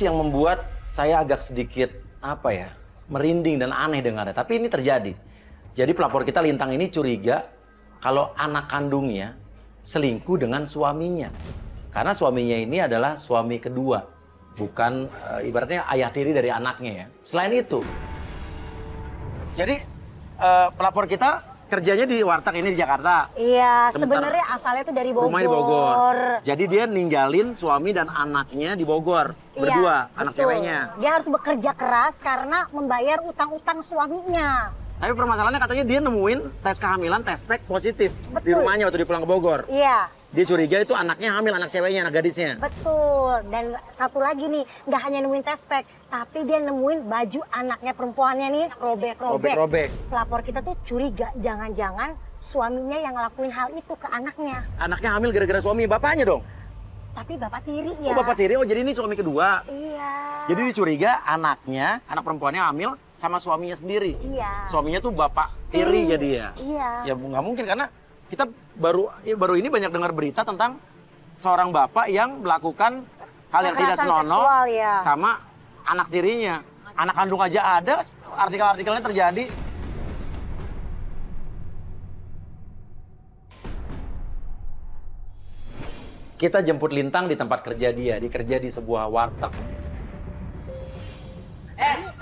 yang membuat saya agak sedikit merinding dan aneh dengarnya. Tapi ini terjadi. Jadi pelapor kita Lintang ini curiga kalau anak kandungnya selingkuh dengan suaminya. Karena suaminya ini adalah suami kedua, bukan ibaratnya ayah tiri dari anaknya ya. Selain itu, jadi pelapor kita kerjanya di warteg ini di Jakarta. Iya, sebenarnya asalnya tuh dari Bogor. Rumahnya di Bogor. Jadi dia ninggalin suami dan anaknya di Bogor. Berdua, anak ceweknya. Dia harus bekerja keras karena membayar utang-utang suaminya. Tapi permasalahannya katanya dia nemuin tes kehamilan, tes pack positif. Betul. Di rumahnya waktu dia pulang ke Bogor. Iya. Dia curiga itu anaknya hamil, anak ceweknya, anak gadisnya. Betul. Dan satu lagi nih, nggak hanya nemuin tespek, tapi dia nemuin baju anaknya perempuannya nih robek-robek. Robek-robek. Pelapor kita tuh curiga, jangan-jangan suaminya yang ngelakuin hal itu ke anaknya. Anaknya hamil gara-gara suami bapaknya dong. Tapi bapak tiri ya. Oh bapak tiri, oh jadi ini suami kedua. Iya. Jadi dicuriga anaknya, anak perempuannya hamil sama suaminya sendiri. Iya. Suaminya tuh bapak tiri jadi ya. Iya. Ya nggak mungkin karena kita baru ini banyak dengar berita tentang seorang bapak yang melakukan hal yang tidak Kekerasan senonoh seksual, ya. sama anak tirinya. Anak kandung aja ada, artikel-artikelnya terjadi. Kita jemput Lintang di tempat kerja dia kerja di sebuah warteg.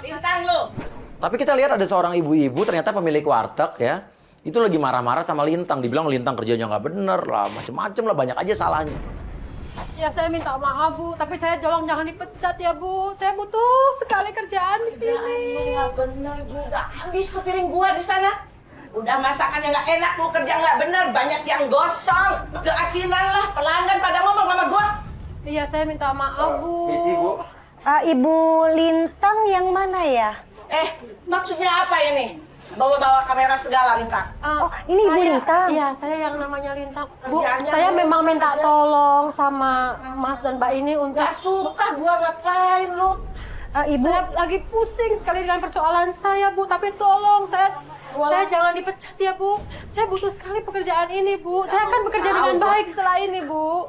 Lintang lu. Tapi kita lihat ada seorang ibu-ibu ternyata pemilik warteg ya. Itu lagi marah-marah sama Lintang. Dibilang Lintang kerjanya nggak bener lah, macem-macem lah, banyak aja salahnya. Ya saya minta maaf Bu, tapi saya tolong jangan dipecat ya Bu. Saya butuh sekali kerjaan di Kerjaan sini. lu nggak bener juga. Habis tuh piring gua di sana. Udah masakan yang nggak enak, lu kerja nggak bener, banyak yang gosong, keasinan lah. Pelanggan pada ngomong sama gua. Iya saya minta maaf Bu. Misi, Bu. Ibu Lintang yang mana ya? Maksudnya apa ini? Bawa-bawa kamera segala, Lintang. Oh, ini Ibu Lintang. Iya, saya yang namanya Lintang. Bu, Kerjaannya saya lu memang minta kerja. tolong sama Mas dan Mbak ini untuk... Gak suka gua ngapain lu. Ibu, Saya lagi pusing sekali dengan persoalan saya, Bu. Tapi tolong, saya jangan dipecat ya, Bu. Saya butuh sekali pekerjaan ini, Bu. Saya akan bekerja dengan baik setelah ini, Bu.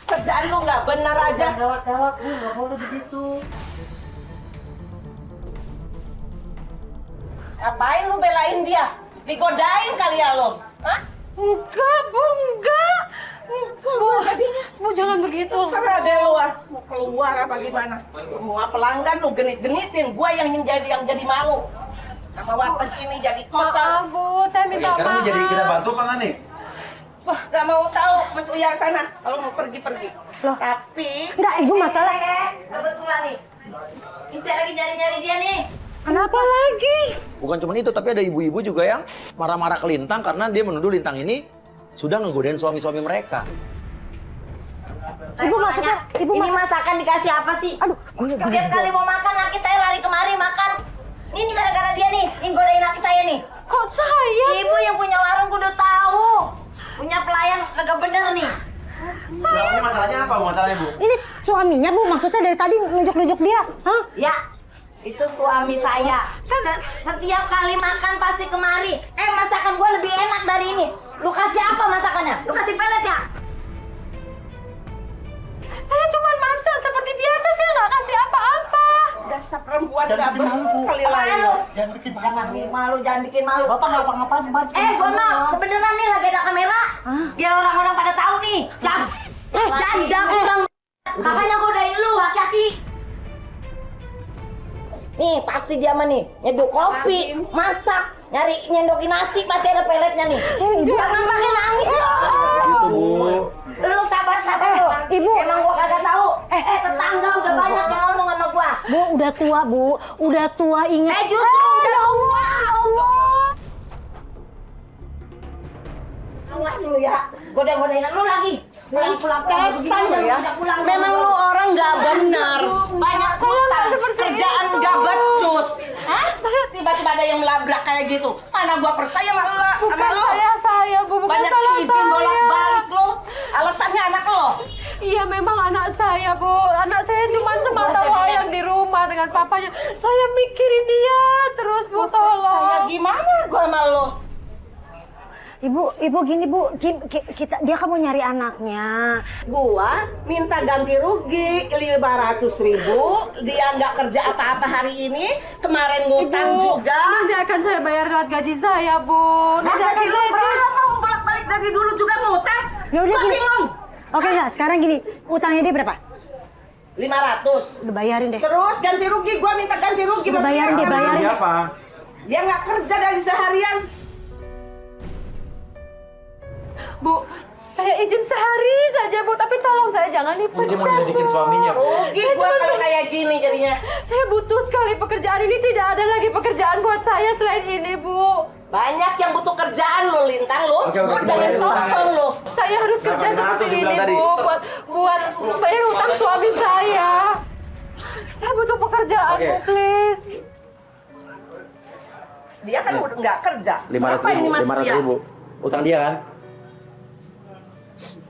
Kerjaan lu nggak bener aja. Gawat-gawat, Bu, nggak boleh begitu. Ngapain lu belain dia? Digodain kali ya lo? Hah? Enggak, Bu, enggak. Bu, jangan begitu. Terserah deh lu, mau keluar apa gimana? Semua pelanggan lu genit-genitin, gua yang jadi malu. Sama warteg ini jadi kotor. Maaf, Bu. Saya minta Sekarang maaf. jadi kita bantu apa nggak nih? Gak mau tahu, Mas Uya sana. Kalau mau pergi-pergi. Loh. Tapi enggak Ibu masalah. kebetulan nih. Saya lagi nyari-nyari dia nih. Kenapa lagi? Bukan cuma itu, tapi ada ibu-ibu juga yang marah-marah ke Lintang karena dia menuduh Lintang ini sudah ngegodain suami-suami mereka. Ibu maksudnya, Ini masakan dikasih apa sih? Aduh, Tiap kali mau makan, laki saya lari kemari makan. Ini gara-gara dia nih, yang godain laki saya nih. Kok saya? Ibu yang punya warung kudu tahu. Punya pelayan kagak bener nih. Ini masalahnya apa, masalahnya Bu? Ini suaminya Bu, maksudnya dari tadi nunjuk-nunjuk dia. Hah? Ya, itu suami saya. Setiap kali makan pasti kemari. Masakan gue lebih enak dari ini. Lu kasih apa masakannya? Lu kasih pelet ya? Saya cuma masak seperti biasa, saya nggak kasih apa-apa. dasar perempuan Jangan gak bikin malu, Bu. kali Apaan lain. lu? Jangan bikin Jangan bikin malu, jangan bikin malu. Bapak nggak apa-ngapain, bantu. Gua mah kebenaran nih lagi ada kamera. Biar orang-orang pada tahu nih. Janda kurang. Makanya godain lu, hati-hati. Nih, pasti dia mah nih nyeduh kopi, masak, nyari nyendokin nasi, pasti ada peletnya nih. Jangan pakai nangis. Gitu Bu. Lu sabar-sabar lu. Ibu. Emang gua kagak tahu. Tetangga udah banyak yang ngomong sama gua. Bu, udah tua Bu, udah tua ingat. Justru udah tua. Awas lu ya, godain-godain lu lagi. Pulang-pulang Kesan lu ya. Memang lu orang gak bener. Banyak hutang, kerjaan gak becus. Hah? Tiba-tiba ada yang melabrak kayak gitu. Mana gua percaya sama lu? Bukan saya, Bu. Bukan Banyak salah izin saya. bolak-balik lu. Alasannya anak lo. Iya, memang anak saya, Bu. Anak saya cuma semata wayang di rumah dengan papanya. Saya mikirin dia terus, Bu. Saya Tolong. gimana gua sama lo? Ibu gini Bu, dia kan mau nyari anaknya. Gua minta ganti rugi 500.000. Dia nggak kerja apa-apa hari ini. Kemarin ngutang juga. Nanti akan saya bayar lewat gaji saya, Bu. Nanti akan saya berapa? Bolak-balik dari dulu juga ngutang. Ya udah Gua gini. bingung. Oke enggak, sekarang gini, utangnya dia berapa? 500. Udah bayarin deh. Terus ganti rugi, gua minta ganti rugi. Udah bayarin deh, bayarin deh. Apa? Dia nggak kerja dari seharian. Bu, saya izin sehari saja, Bu. Tapi tolong saya jangan Dia mau dipecat, nyelidikin Bu. suaminya, Bu. Rugi gua kalau kayak gini jadinya. Saya butuh sekali pekerjaan ini. Tidak ada lagi pekerjaan buat saya selain ini, Bu. Banyak yang butuh kerjaan lo, Lintang lo. Oke, Lo kita jangan bayar sombong lo. Saya harus kerja seperti ini, Bu. Buat bayar utang suami saya. Saya butuh pekerjaan, Oke. Bu, please. Dia kan udah nggak kerja. 500 Apa ini ribu, Mas 500 Pia? ribu. Utang dia kan?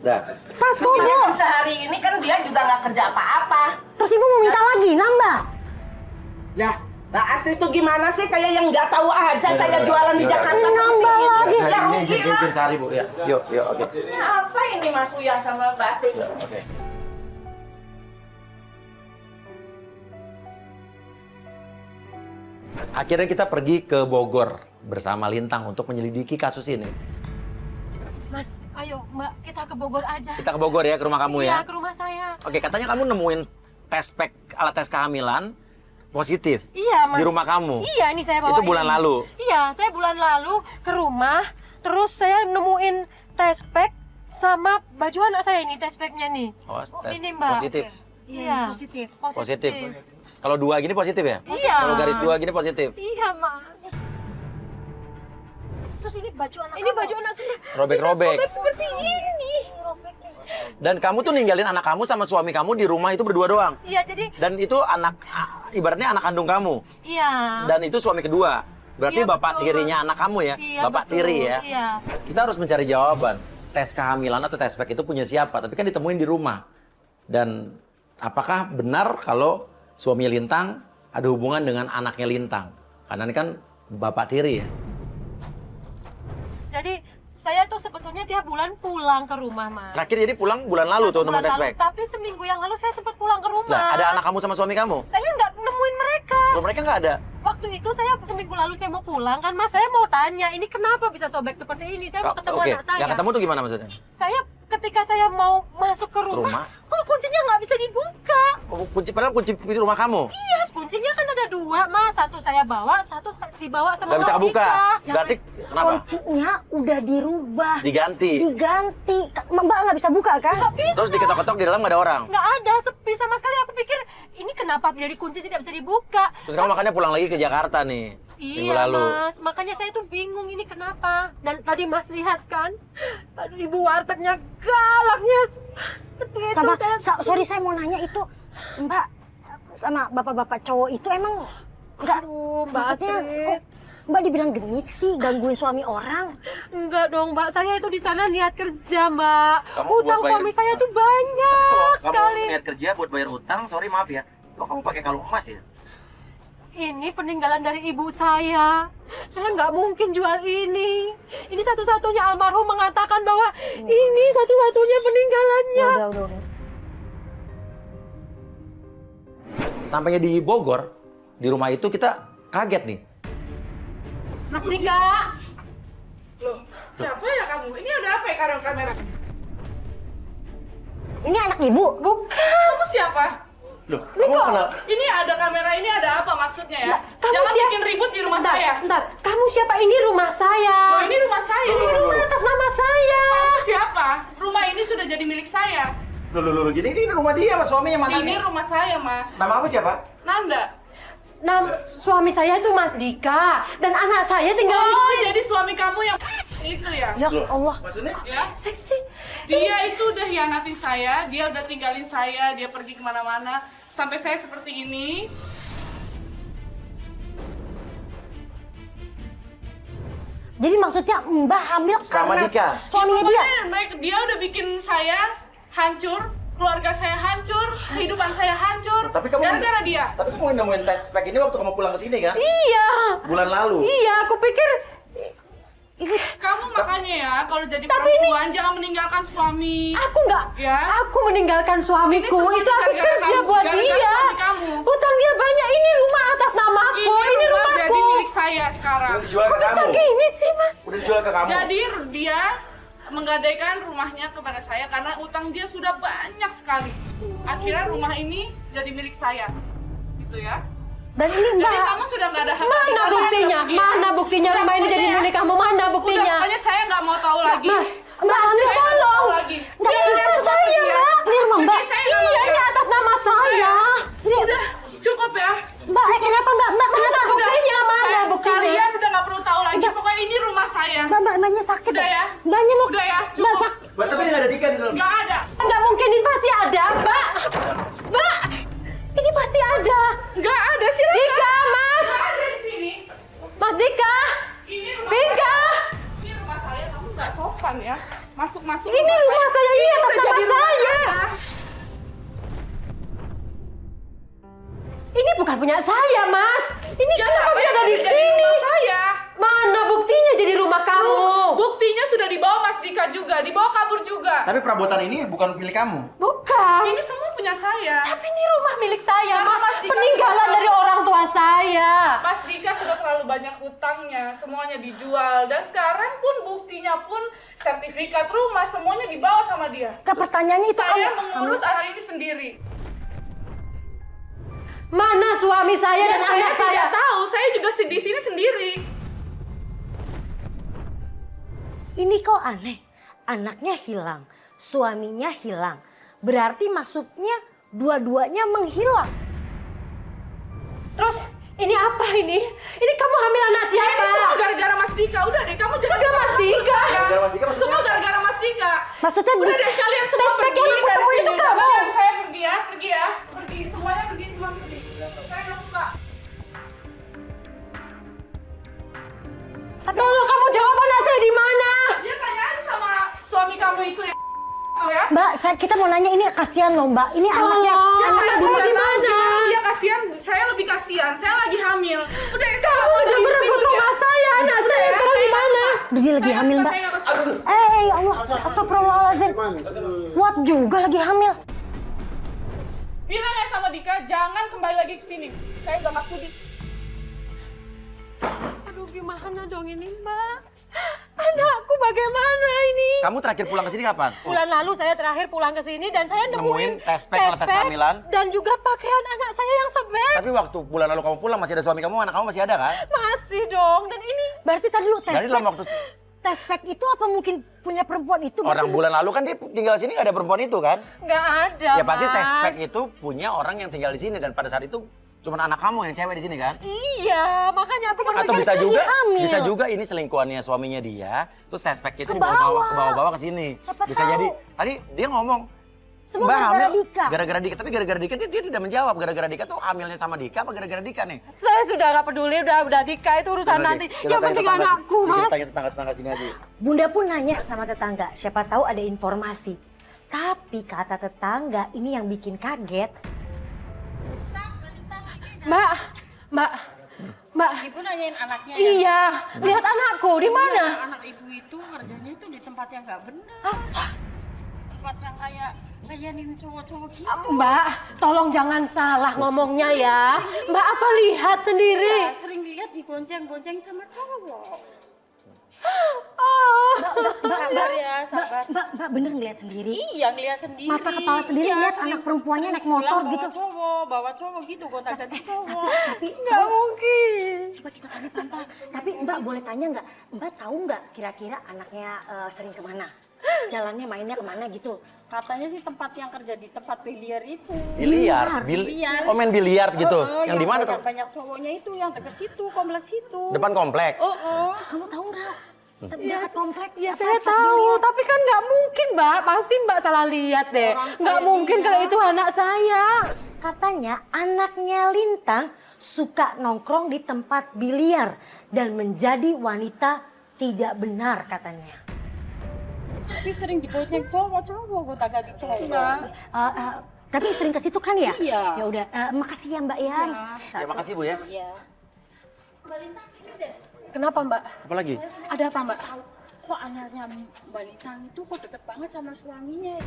Dah. Pas kok Bu. Tapi sehari ini kan dia juga nggak kerja apa-apa. Terus Ibu mau minta lagi, nambah. Lah Astrid tuh gimana sih kayak yang nggak tahu aja saya jualan di Jakarta Nambah seperti lagi. ini. Ya Ini rugi lah. izin sehari, Bu. Ya. Yuk, oke. Ini apa ini Mas Uya sama Mbak Astrid? Oke. Akhirnya kita pergi ke Bogor bersama Lintang untuk menyelidiki kasus ini. Mas, ayo Mbak, kita ke Bogor aja. Kita ke Bogor ya, ke rumah kamu Iya, ya. ke rumah saya. Oke, katanya kamu nemuin tes pack alat tes kehamilan positif Iya, Mas. di rumah kamu. Iya, ini saya bawa. Itu bulan lalu? Iya, saya bulan lalu ke rumah, terus saya nemuin test pack sama baju anak saya ini, test packnya nih. Oh, tes ini Mbak. positif. Iya, Positif. Positif. Kalau 2 gini positif ya? Iya. Kalau garis 2 gini positif. Iya, Mas. Terus ini baju anak Ini baju anak saya. Robek-robek. Bisa sobek seperti ini. Dan kamu tuh ninggalin anak kamu sama suami kamu di rumah itu berdua doang. Iya, jadi Dan itu ibaratnya anak kandung kamu. iya. Dan itu suami kedua. Berarti Iya, bapak betul. tirinya anak kamu ya? Iya, Bapak betul. tiri ya? Iya. Kita harus mencari jawaban. Tes kehamilan atau tes pack itu punya siapa? Tapi kan ditemuin di rumah. Dan apakah benar kalau suami Lintang ada hubungan dengan anaknya Lintang? Karena ini kan bapak tiri ya? Jadi saya tuh sebetulnya tiap bulan pulang ke rumah, Mas. Terakhir jadi pulang bulan lalu tuh Bulan nemuin tes lalu, pack. tapi seminggu yang lalu saya sempat pulang ke rumah. Lah, ada anak kamu sama suami kamu? Saya nggak nemuin mereka. Loh, mereka nggak ada? Waktu itu saya seminggu lalu saya mau pulang kan, Mas. Saya mau tanya, ini kenapa bisa sobek seperti ini? Saya mau ketemu Oke, anak saya. nggak ketemu tuh gimana maksudnya? Saya ketika saya mau masuk ke rumah, kok kuncinya nggak bisa dibuka? Oh, padahal kunci pintu rumah kamu? Iya, kuncinya kan ada 2, Mas. Satu saya bawa, satu dibawa sama Nggak bisa Mbak kebuka? Tika. Berarti kenapa? Kuncinya udah dirubah. Diganti? Diganti. Mbak nggak bisa buka kan? Nggak bisa. Terus diketok-ketok di dalam nggak ada orang? Nggak ada, sepi sama sekali. Aku pikir ini kenapa jadi kunci tidak bisa dibuka? Terus kamu makanya pulang lagi ke Jakarta nih, minggu Iya, lalu. Mas. Makanya saya tuh bingung ini kenapa. Dan tadi Mas lihat kan, aduh, ibu wartegnya galaknya seperti itu. Sama, Saya- sorry saya mau nanya itu, Mbak sama bapak-bapak cowok itu emang nggak, Aduh, Mbak maksudnya Astrid. kok Mbak dibilang genit sih, gangguin suami orang. Enggak dong, Mbak. Saya itu di sana niat kerja, Mbak. Kamu Utang buat bayar- suami saya tuh banyak sekali. Kamu niat kerja buat bayar utang, sorry maaf ya. Kok kamu pakai kalung emas ya? Ini peninggalan dari ibu saya. Saya nggak mungkin jual ini. Ini satu-satunya almarhum mengatakan bahwa ini satu-satunya peninggalannya. Udah. Sampainya di Bogor, di rumah itu kita kaget nih. Mas Tika. Loh, siapa ya kamu? Ini ada apa ya karung kamera? Ini anak ibu. Bukan. Kamu siapa? Loh, kamu kenal? Ini ada kamera, ini ada apa maksudnya ya? Kamu Jangan siapa? bikin ribut di rumah Bentar, saya. Bentar, kamu siapa? Ini rumah saya. Loh, ini rumah saya. Ini rumah atas nama saya. Kamu siapa? Rumah ini sudah jadi milik saya. Loh, jadi ini rumah dia sama suaminya mana Ini rumah saya, Mas. Nama apa siapa? Nanda. Suami saya itu Mas Dika dan anak saya tinggal di Oh, sini. jadi suami kamu yang itu ya? Ya Allah. Maksudnya? Ya. Seksi. Dia itu udah hianatin saya, dia udah tinggalin saya, dia pergi kemana-mana. Sampai saya seperti ini. Jadi maksudnya Mbak hamil Sama karena Dika? suaminya dia. Pokoknya dia udah bikin saya hancur, keluarga saya hancur, kehidupan saya hancur. Tapi kamu gara-gara dia. Tapi kamu nemuin tes pack ini waktu kamu pulang ke sini kan? Iya. Bulan lalu. Iya, aku pikir Kamu makanya ya, kalau jadi Tapi ini- perempuan jangan meninggalkan suami. Aku nggak, Ya. aku meninggalkan suamiku. Ini semua Itu aku gara-gara kerja kamu, buat gara-gara dia. suami kamu. Utang dia banyak. Ini rumah atas namaku. Ini rumah rumahku. jadi milik saya sekarang. Dijual Kok ke bisa kamu. gini sih, Mas? Udah dijual ke kamu. Jadi dia menggadaikan rumahnya kepada saya karena utang dia sudah banyak sekali. Akhirnya rumah ini jadi milik saya. Gitu ya. Dan ini Jadi Mbak, kamu sudah nggak ada hak. Mana tinggal buktinya? sama dia. Mana buktinya Udah, rumah ini jadi pokoknya ya. milik kamu? Mana Udah, buktinya? pokoknya saya nggak mau tahu lagi. Mas, Mbak Ani Saya nggak mau tolong. tahu lagi. Nggak, Dia ini udah rumah seperti saya, dia. Mbak. ini rumah Mbak. Saya nggak Iya, mau ini atas nama saya. Udah, cukup ya. Mbak, kenapa Mbak? Mbak, Mana kenapa? buktinya? Mana buktinya? Kalian udah nggak perlu tahu lagi. Pokoknya ini rumah saya. Mbaknya sakit. Udah ya. Mbaknya mau. Udah ya, Mbak cukup. sakit. Mbak, tapi nggak ada Dika di dalam. Nggak ada. Nggak mungkin, ini pasti ada, Mbak. Mbak, ini pasti ada. Nggak ada, silakan. Dika, Mas. Nggak ada di sini. Mas Dika. Ini rumah Dika. Ini rumah saya, kamu nggak sopan ya. Masuk-masuk. Ini rumah saya, ini atas udah nama jadi rumah saya. saya. Ini bukan punya saya, Mas. Ini Ya, kenapa tapi bisa ada di jadi sini? rumah saya. Mana buktinya jadi rumah kamu? Buktinya sudah dibawa Mas Dika juga, dibawa kabur juga. Tapi perabotan ini bukan milik kamu. Bukan. Ini semua punya saya. Tapi ini rumah milik saya, Karena Mas. Mas Dika Peninggalan sudah- dari orang tua saya. Mas Dika sudah terlalu banyak hutangnya, semuanya dijual. Dan sekarang pun buktinya pun sertifikat rumah semuanya dibawa sama dia. Ke pertanyaannya itu Saya kamu. mengurus anak ini sendiri. Mana suami saya dan saya anak saya? tidak tahu, saya juga di sini sendiri. Ini kok aneh. Anaknya hilang, suaminya hilang. Berarti maksudnya dua-duanya menghilang. Terus ini apa ini? Ini kamu hamil anak siapa? Ini semua gara-gara Mas Dika. Udah deh, kamu jangan. Gara-gara Mas Dika? Gara-gara Mas Dika maksudnya Semua gara-gara Mas Dika. Maksudnya Udah deh, kalian semua Tespek yang aku dari temuin itu sini. kamu. Kalian, saya pergi ya, pergi ya. Pergi, semuanya pergi, semua pergi. Saya nggak suka. Tolong kamu jawab anak saya di mana? Dia tanya aja sama suami kamu itu ya. Ya. Mbak, kita mau nanya ini kasihan loh Mbak. Ini anaknya. Tolong, Saya anak nggak saya di tahu mana? gimana Dia kasihan, saya lebih kasihan. Saya lagi hamil. Udah, saya nggak Kamu mau sudah lagi merebut ribut ya. rumah saya. Anak saya sekarang di mana? Dia lagi Saya hamil nggak Mbak. suka, saya nggak suka. Ya Allah, astagfirullahaladzim. Kuat juga lagi hamil. Bilang ya sama Dika, jangan kembali lagi ke sini. Saya udah nggak sudi. Aduh, gimana dong ini, Mbak? Anakku bagaimana ini? Kamu terakhir pulang ke sini kapan? Bulan lalu saya terakhir pulang ke sini dan saya nemuin Nemuin tespek kalau tes kehamilan. dan juga pakaian anak saya yang sobek. Tapi waktu bulan lalu kamu pulang masih ada suami kamu, anak kamu masih ada kan? Masih dong. Dan ini Berarti tadi lu Dari dalam waktu tespek itu apa mungkin punya perempuan itu? orang bulan lalu kan dia tinggal di sini nggak ada perempuan itu kan? nggak ada, Ya pasti Mas. tespek itu punya orang yang tinggal di sini dan pada saat itu cuma anak kamu yang cewek di sini kan? Iya, makanya aku Atau berpikir bisa ini juga, hamil. bisa juga ini selingkuhannya suaminya dia, terus tespek itu Ke dibawa-bawa ke sini. Siapa Bisa tahu. jadi tadi dia ngomong Semua Mbak gara-gara hamil, Dika. gara-gara Dika, tapi gara-gara Dika dia tidak menjawab. Gara-gara Dika tuh hamilnya sama Dika apa gara-gara Dika nih? saya sudah nggak peduli, udah Dika itu urusan nanti. Yang penting anakku, Mas. Kita tanya tetangga-tetangga sini aja. Bunda pun nanya sama tetangga, siapa tahu ada informasi. Tapi kata tetangga ini yang bikin kaget. Mbak, Ibu nanyain anaknya ya? iya, lihat anakku di mana? Anak ibu itu kerjanya itu di tempat yang nggak benar. Tempat yang kayak layanin cowok-cowok gitu. Mbak, tolong jangan salah ngomongnya ya. Mbak apa lihat sendiri? Nah, sering lihat digonceng-gonceng sama cowok. Oh, Sabar ya, sabar. Mbak bener ngeliat sendiri? Iya, ngeliat sendiri. Mata kepala sendiri Iya, lihat sering- anak perempuannya sering naik motor pulang gitu. bawa cowok gitu, gonta-ganti cowok. Tapi nggak mungkin. coba kita tanya pelan-pelan. Tapi Mbak boleh tanya nggak? Mbak tahu nggak kira-kira anaknya sering kemana? Jalannya mainnya kemana gitu? Katanya sih tempat yang kerja di tempat biliar itu. Biliar, Biliar. oh main biliar gitu. Oh, yang di mana tuh? Banyak cowoknya itu, yang dekat situ, kompleks situ. Depan komplek. Oh. Kamu tahu nggak? Dekat komplek. Ya apa, saya tempat tahu, biliar? tapi kan nggak mungkin Mbak. Pasti Mbak salah lihat deh. Orang Nggak saya mungkin lihat. kalau itu anak saya. Katanya anaknya Lintang suka nongkrong di tempat biliar dan menjadi wanita tidak benar katanya. Tapi sering digonceng cowok-cowok, gonta-ganti cowok. Tapi sering ke situ kan ya? Iya. Ya udah, makasih ya Mbak ya. Ya makasih Bu ya. Iya. Mbak Lintang sini deh. Kenapa Mbak? Apa lagi? Ada apa Mbak? Kok anaknya Mbak Lintang itu kok deket banget sama suaminya ya?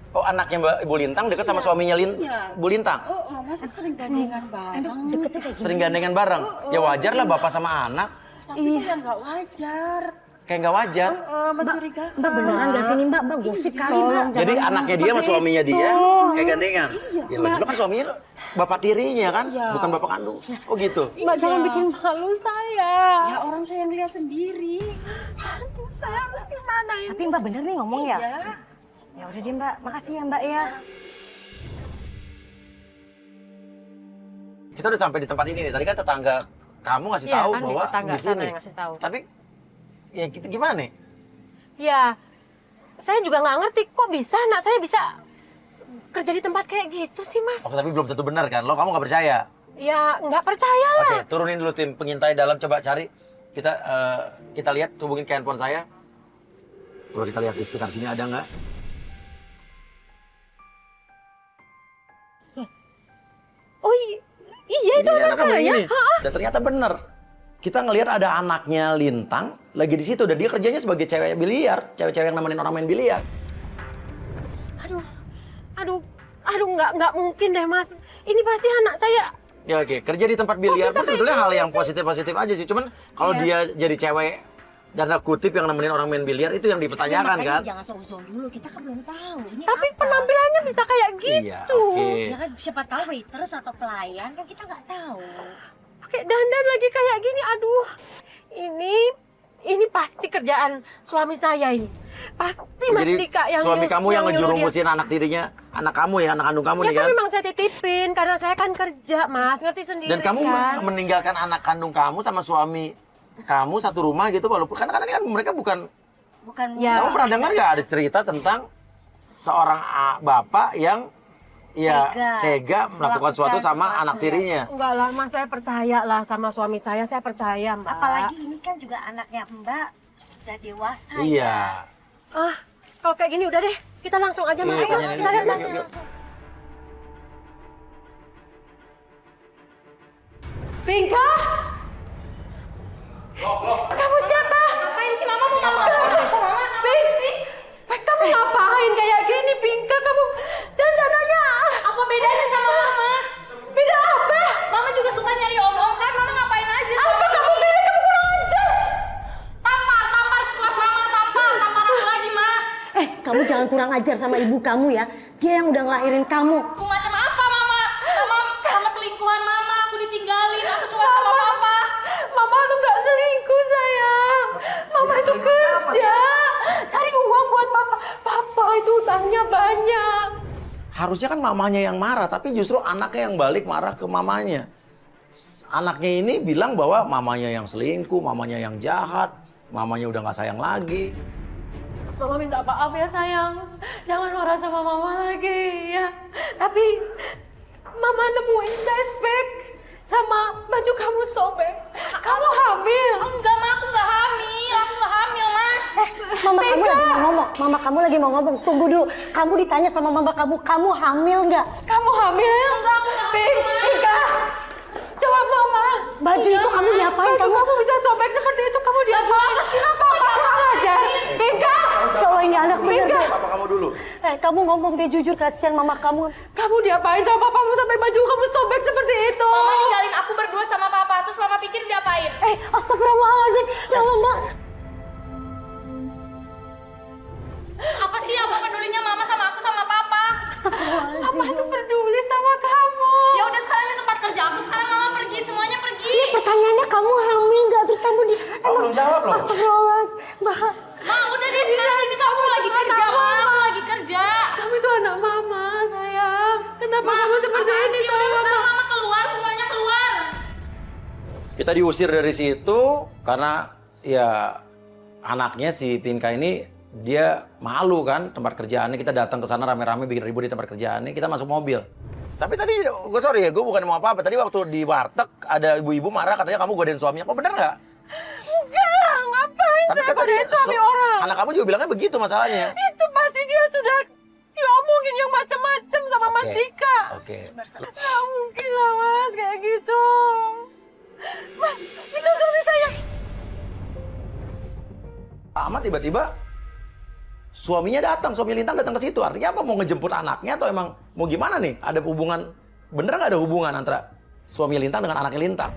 Oh, anaknya Mbak Ibu Lintang dekat sama suaminya Bu Lintang? Oh, masa sering gandengan bareng? Deketnya kayak gini. Sering gandengan bareng? Ya wajar lah bapak sama anak. Tapi kan nggak wajar. Kayak nggak wajar. Mencurigakan. Mbak beneran gak sih ini Mbak? Mbak gosip kali Mbak. Jadi anaknya dia sama suaminya dia kayak gandengan? Ya lo kan suaminya bapak tirinya kan? Bukan bapak kandung. Oh gitu? Mbak jangan bikin malu saya. Ya orang saya yang lihat sendiri. Aduh, saya harus gimana ini? Tapi Mbak bener nih ngomong ya? Ya. Ya udah deh Mbak, makasih ya Mbak ya. Kita udah sampai di tempat ini nih. Tadi kan tetangga kamu ngasih Iya, tahu kan bahwa tetangga di sana sini. yang ngasih tahu. Tapi ya kita gimana nih? Ya, saya juga nggak ngerti kok bisa anak saya bisa kerja di tempat kayak gitu sih Mas. Oh, tapi belum tentu benar kan? Lo kamu nggak percaya? Ya nggak percaya lah. Oke, turunin dulu tim pengintai dalam, coba cari. Kita lihat, hubungin ke handphone saya. Coba kita lihat di sekitar sini ada nggak? Oh iya itu Ini anak kamu saya. ini. Dan ternyata benar. Kita ngelihat ada anaknya Lintang lagi di situ dan dia kerjanya sebagai cewek biliar, cewek-cewek yang nemenin orang main biliar. Aduh nggak mungkin deh Mas. Ini pasti anak saya. Ya oke, kerja di tempat biliar bisa itu sebetulnya kayak hal gini yang positif-positif aja sih. Cuman kalau dia jadi cewek dan kutip yang nemenin orang main biliar itu yang dipertanyakan kan? Jangan seuzon dulu, kita kan belum tahu. Ini Tapi apa? penampilannya bisa kayak gitu. Iya, oke. Ya kan siapa tahu waiters atau pelayan kan kita nggak tahu. Pakai dandan lagi kayak gini. Aduh. Ini pasti kerjaan suami saya ini. Pasti Mas Jadi Dika yang suami kamu yang nyuruh dia. ngerumpusin anak tirinya, anak kamu ya, anak kandung kamu Ya nih kan kan? memang saya titipin karena saya kan kerja Mas, ngerti sendiri Dan kamu kan. meninggalkan anak kandung kamu sama suami kamu satu rumah gitu, walaupun kadang-kadang kan mereka bukan. Ya, Kamu pernah dengar nggak ada cerita tentang seorang bapak yang tega melakukan suatu sama anak tirinya? enggak lah Mas, saya percaya lah sama suami saya percaya Mbak. Apalagi ini kan juga anaknya Mbak sudah dewasa ya. Iya. Kalau kayak gini udah deh, kita langsung aja Mas. Iya, Ayo, tanya kita dulu, lihat Mas. yuk. Pinka? Kamu siapa? Ngapain sih mama mau ngelakuin apa mama? Pink sih? Kamu ngapain kayak gini, Pinka? Kamu dandanannya Apa bedanya sama mama? beda apa? Mama juga suka nyari om-om kan? Mama ngapain aja? Apa kamu beda? Kamu kurang ajar. Tampar sepuas mama, tampar aku lagi mah. Kamu jangan kurang ajar sama ibu kamu ya. Dia yang udah ngelahirin kamu. Aku macam apa mama? Mama selingkuhan mama, aku ditinggalin, aku cuma sama papa. Mama tuh nggak selingkuh sayang. Mama itu kerja, cari uang buat papa. Papa itu utangnya banyak. Harusnya kan mamanya yang marah, tapi justru anaknya yang balik marah ke mamanya. Anaknya ini bilang bahwa mamanya yang selingkuh, mamanya yang jahat, mamanya udah nggak sayang lagi. Mama minta maaf ya sayang. Jangan marah sama mama lagi ya. Tapi mama nemuin dust bag sama baju kamu sobek. Kamu hamil. Enggak mah, aku nggak hamil mah. Mama kamu lagi mau ngomong. Mama kamu lagi mau ngomong. Tunggu dulu. Kamu ditanya sama mama kamu hamil nggak? Kamu hamil? Enggak, Pinka. Coba mama. Baju itu kamu diapain? Kamu bisa sobek seperti itu. Kamu diapain? Apa sih? Apa kurang ajar? Pinka. Kalau ini anak bener deh. Papa kamu dulu. Kamu ngomong deh jujur, kasihan mama kamu. Kamu diapain sama papamu sampai baju kamu sobek seperti itu? Mama ninggalin aku berdua sama papa, terus mama pikir diapain? Astagfirullahaladzim. Ya Allah, Mbak. Apa sih apa pedulinya mama sama aku sama papa? Astagfirullahaladzim. Papa itu peduli sama kamu. Ya udah sekarang di tempat kerja aku, sekarang mama pergi, semuanya pergi. Iya, pertanyaannya kamu hamil nggak? Terus kamu di... belum jawab loh. Astagfirullahaladzim. Mbak. Ma, udah deh sekarang ini tuh aku lagi kerja, Ma. Aku lagi kerja. Kamu itu anak mama, sayang. Kenapa kamu seperti Apaan ini sih? sama Udah mama? sekarang mama keluar, semuanya keluar. Kita diusir dari situ karena ya anaknya si Pinka ini dia malu kan tempat kerjaannya. Kita datang ke sana rame-rame bikin ribut di tempat kerjaannya. Kita masuk mobil. Tapi tadi gue sorry ya, gue bukan mau apa-apa. Tadi waktu di warteg ada ibu-ibu marah katanya kamu godain suaminya. Kok bener nggak? Enggak lah, ngapain Tapi saya kan tadi godain suami orang? anak kamu juga bilangnya begitu masalahnya. Itu pasti dia sudah diomongin yang macam-macam sama Mas Oke. Dika. Oke. Nggak mungkin lah Mas kayak gitu. Mas, itu suami saya. Amat tiba-tiba suaminya datang, suami Lintang datang ke situ. Artinya apa? Mau ngejemput anaknya atau emang mau gimana nih? Ada hubungan, bener nggak ada hubungan antara suami Lintang dengan anaknya Lintang?